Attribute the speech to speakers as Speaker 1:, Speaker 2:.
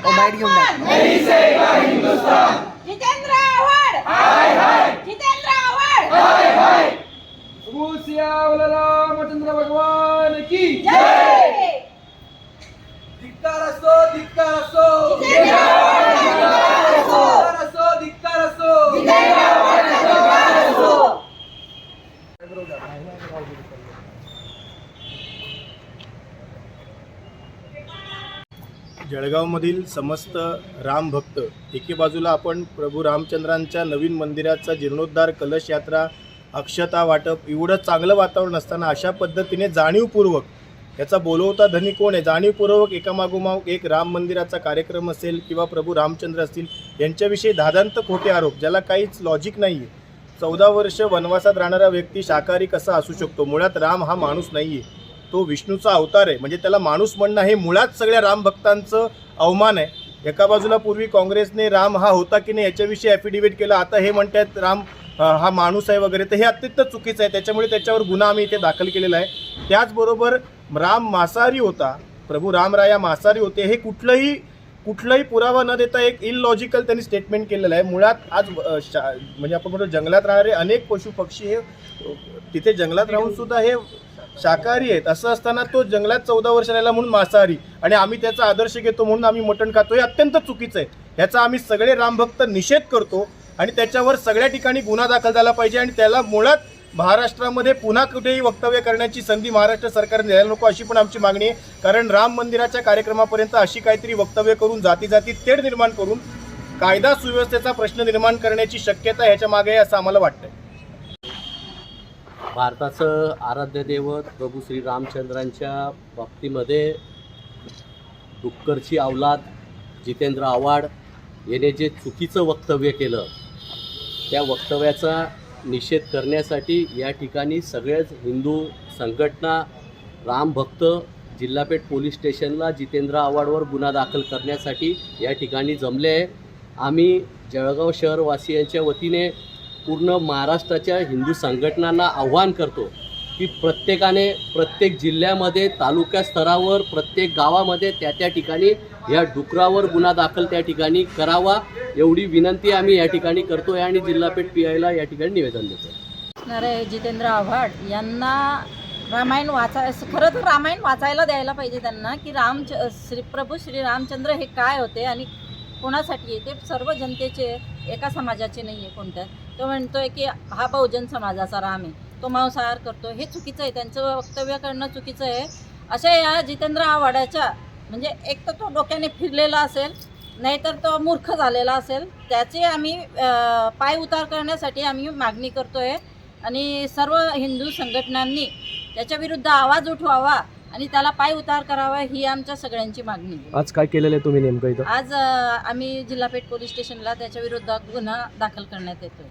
Speaker 1: Bite घेऊन
Speaker 2: जितेंद्र आव्हाड हाय हाय, जितेंद्र आव्हाड हाय हाय,
Speaker 3: रामचंद्र भगवान की
Speaker 2: जय।
Speaker 3: धिक्कार असो, धिक्कार असो,
Speaker 2: जितेंद्र आव्हाड
Speaker 3: धिक्कार असो,
Speaker 2: जितेंद्र आव्हाड
Speaker 4: जळगावमधील समस्त राम भक्त एके बाजूला आपण प्रभू रामचंद्रांच्या नवीन मंदिराचा जीर्णोद्धार, कलश यात्रा, अक्षता वाटप एवढं चांगलं वातावरण असताना अशा पद्धतीने जाणीवपूर्वक याचा बोलवता धनी कोण आहे, जाणीवपूर्वक एकामागोमाग एक राम मंदिराचा कार्यक्रम असेल किंवा प्रभू रामचंद्र असतील यांच्याविषयी धादांत खोटे आरोप, ज्याला काहीच लॉजिक नाही आहे. 14 वर्ष वनवासात राहणारा व्यक्ती शाकाहारी कसा असू शकतो? मुळात राम हा माणूस नाही आहे, तो विष्णूचा अवतार आहे. म्हणजे त्याला माणूस म्हणणं हे मुळात सगळ्या राम भक्तांचं अवमान आहे. एका बाजूला पूर्वी काँग्रेसने राम हा होता की नाही याच्याविषयी ॲफिडेव्हिट केलं, आता हे म्हणतात राम हा माणूस आहे वगैरे, तर हे अत्यंत चुकीचं आहे. त्याच्यामुळे त्याच्यावर गुन्हा आम्ही इथे दाखल केलेला आहे. त्याचबरोबर राम मांसाहारी होता, प्रभू रामराया मांसाहारी होते, हे कुठलाही पुरावा न देता एक इलॉजिकल त्यांनी स्टेटमेंट केलेलं आहे. मुळात आज म्हणजे आपण म्हणतो जंगलात राहणारे अनेक पशु पक्षी हे तिथे जंगलात राहून सुद्धा हे शाकाहारी आहेत. असं असताना तो जंगलात 14 वर्ष राहिला म्हणून मांसाहारी आणि आम्ही त्याचा आदर्श घेतो म्हणून आम्ही मटण खातो, हे अत्यंत चुकीचं आहे. ह्याचा आम्ही सगळे रामभक्त निषेध करतो आणि त्याच्यावर सगळ्या ठिकाणी गुन्हा दाखल झाला पाहिजे आणि त्याला मुळात महाराष्ट्रामध्ये पुन्हा कुठेही वक्तव्य करण्याची संधी महाराष्ट्र सरकारने द्यायला नको, अशी पण आमची मागणी आहे. कारण राम मंदिराच्या कार्यक्रमापर्यंत अशी काहीतरी वक्तव्य करून जाती तेढ निर्माण करून कायदा सुव्यवस्थेचा प्रश्न निर्माण करण्याची शक्यता ह्याच्या मागे आहे असं आम्हाला वाटतंय.
Speaker 5: भारताचं आराध्य दैवत प्रभू श्री रामचंद्रांच्या बाबतीमध्ये डुक्करची अवलाद जितेंद्र आव्हाड याने जे चुकीचं वक्तव्य केलं त्या वक्तव्याचा निषेध करण्यासाठी या ठिकाणी सगळेच हिंदू संघटना, रामभक्त जिल्हापेठ पोलीस स्टेशनला जितेंद्र आव्हाडवर गुन्हा दाखल करण्यासाठी या ठिकाणी जमले आहे. आम्ही जळगाव शहरवासियांच्या वतीने पूर्ण महाराष्ट्राच्या हिंदू संघटनांना आव्हान करतो की प्रत्येकाने प्रत्येक जिल्ह्यामध्ये, तालुका स्तरावर, प्रत्येक गावामध्ये त्या ठिकाणी या डुकरावर गुन्हा दाखल त्या ठिकाणी करावा, एवढी विनंती आम्ही या ठिकाणी करतो आहे आणि जिल्हापेठ PIला या ठिकाणी निवेदन देतो.
Speaker 2: अरे जितेंद्र आव्हाड यांना रामायण खरं तर रामायण वाचायला द्यायला पाहिजे त्यांना, की प्रभू श्री रामचंद्र हे काय होते आणि कोणासाठी आहे. ते सर्व जनतेचे, एका समाजाचे नाही आहे कोणत्या. तो म्हणतोय की हा बहुजन समाजाचा राम आहे, तो मांसाहार करतो, हे चुकीचं आहे. त्यांचं वक्तव्य करणं चुकीचं आहे. अशा या जितेंद्र आव्हाडाच्या म्हणजे एक तर तो डोक्याने फिरलेला असेल, नाहीतर तो मूर्ख झालेला असेल, त्याचे आम्ही पाय उतार करण्यासाठी आम्ही मागणी करतो आहे आणि सर्व हिंदू संघटनांनी त्याच्याविरुद्ध आवाज उठवावा आणि त्याला पाय उतार करावा, ही आमच्या सगळ्यांची मागणी आहे.
Speaker 1: आज काय केलेलं आहे तुम्ही नेमकं इथं?
Speaker 2: आज आम्ही जिल्हापेठ पोलीस स्टेशनला त्याच्याविरुद्ध गुन्हा दाखल करण्यात येतोय.